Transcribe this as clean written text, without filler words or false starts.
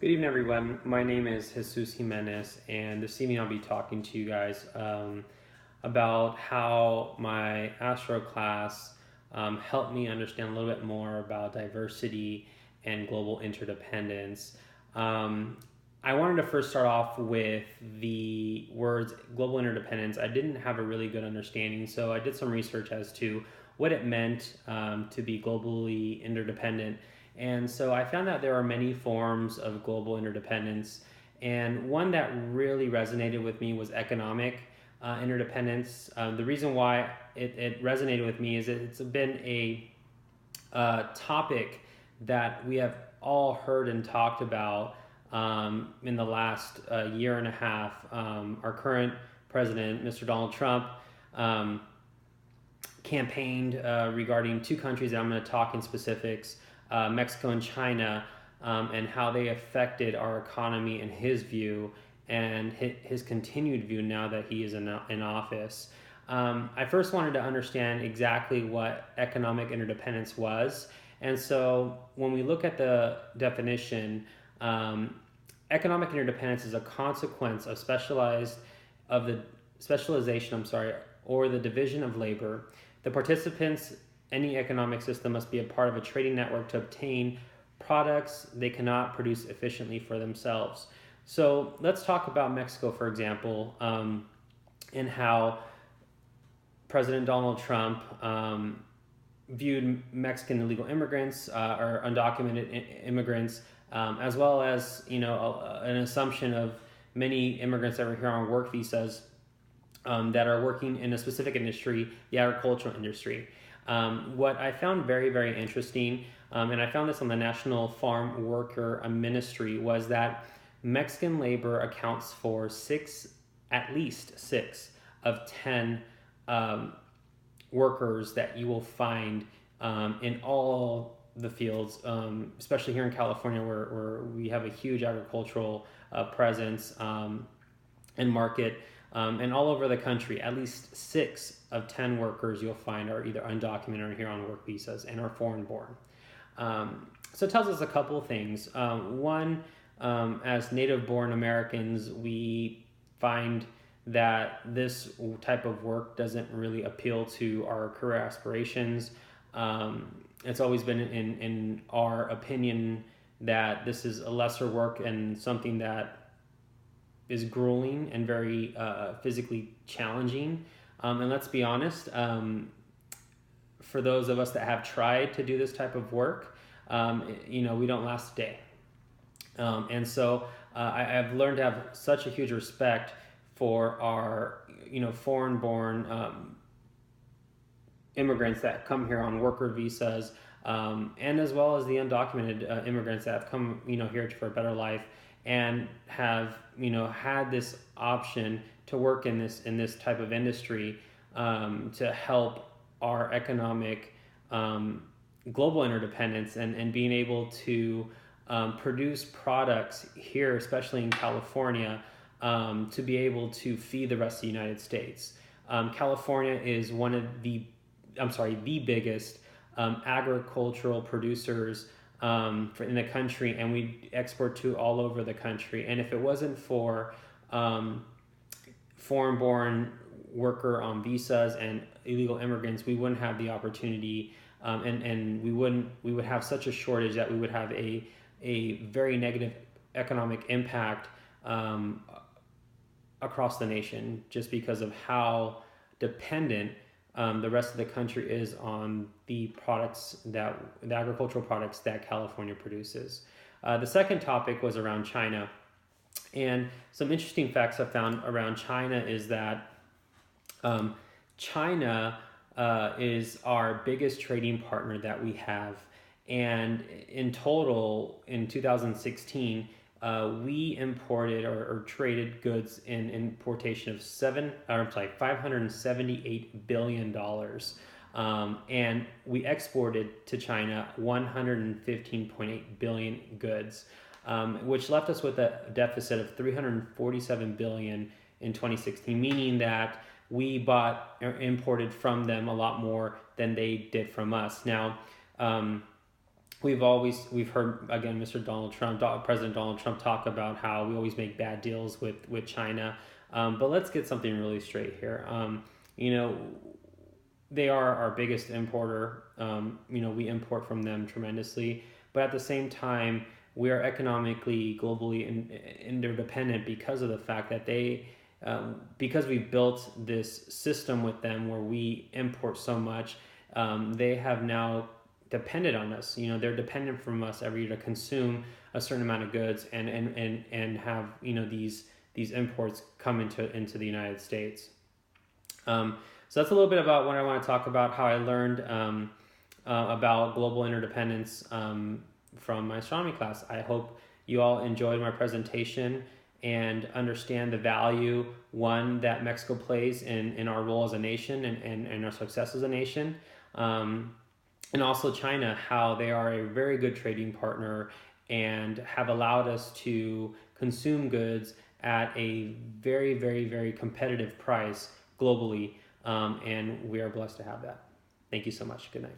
Good evening, everyone. My name is Jesus Jimenez, and this evening I'll be talking to you guys about how my Astro class helped me understand a little bit more about diversity and global interdependence. Um, I wanted to first start off with the words global interdependence. I didn't have a really good understanding, so I did some research as to what it meant to be globally interdependent. And so I found that there are many forms of global interdependence. And one that really resonated with me was economic interdependence. The reason why it resonated with me is it's been a topic that we have all heard and talked about in the last year and a half. Our current president, Mr. Donald Trump, campaigned regarding two countries that I'm going to talk in specifics, Mexico and China, and how they affected our economy in his view and his continued view now that he is in office. I first wanted to understand exactly what economic interdependence was. And so when we look at the definition, economic interdependence is a consequence of specialization, or the division of labor. The participants, any economic system, must be a part of a trading network to obtain products they cannot produce efficiently for themselves. So let's talk about Mexico, for example, and how President Donald Trump viewed Mexican illegal immigrants or undocumented immigrants, as well as an assumption of many immigrants that were here on work visas that are working in a specific industry, the agricultural industry. What I found very, very interesting, and I found this on the National Farm Worker Ministry, was that Mexican labor accounts for at least six of 10 workers that you will find in all the fields, especially here in California, where we have a huge agricultural presence and market. And all over the country, at least 6 of 10 workers you'll find are either undocumented or here on work visas and are foreign born. So it tells us a couple of things. One, as native born Americans, we find that this type of work doesn't really appeal to our career aspirations. It's always been in our opinion that this is a lesser work and something that is grueling and very physically challenging. And let's be honest, for those of us that have tried to do this type of work, we don't last a day. And so I've learned to have such a huge respect for our, foreign-born immigrants that come here on worker visas, and as well as the undocumented immigrants that have come, here for a better life and have had this option to work in this type of industry to help our economic global interdependence and being able to produce products here, especially in California, to be able to feed the rest of the United States. California is the biggest agricultural producers in the country, and we export to all over the country. And if it wasn't for foreign-born worker on visas and illegal immigrants, we wouldn't have the opportunity, and we would have such a shortage that we would have a very negative economic impact across the nation, just because of how dependent the rest of the country is on the agricultural products that California produces. The second topic was around China. And some interesting facts I found around China is that China is our biggest trading partner that we have. And in total, in 2016, we imported or traded goods in importation of $578 billion. And we exported to China 115.8 billion goods, which left us with a deficit of 347 billion in 2016, meaning that we bought or imported from them a lot more than they did from us. Now, we've heard again President Donald Trump talk about how we always make bad deals with China. But let's get something really straight here. You know, they are our biggest importer. We import from them tremendously, but at the same time, we are economically globally interdependent because of the fact that because we built this system with them where we import so much, they have now depended on us. They're dependent from us every year to consume a certain amount of goods and have these imports come into the United States. So that's a little bit about what I want to talk about, how I learned about global interdependence from my astronomy class. I hope you all enjoyed my presentation and understand the value, one, that Mexico plays in our role as a nation and our success as a nation. And also China, how they are a very good trading partner and have allowed us to consume goods at a very, very, very competitive price globally. And we are blessed to have that. Thank you so much. Good night.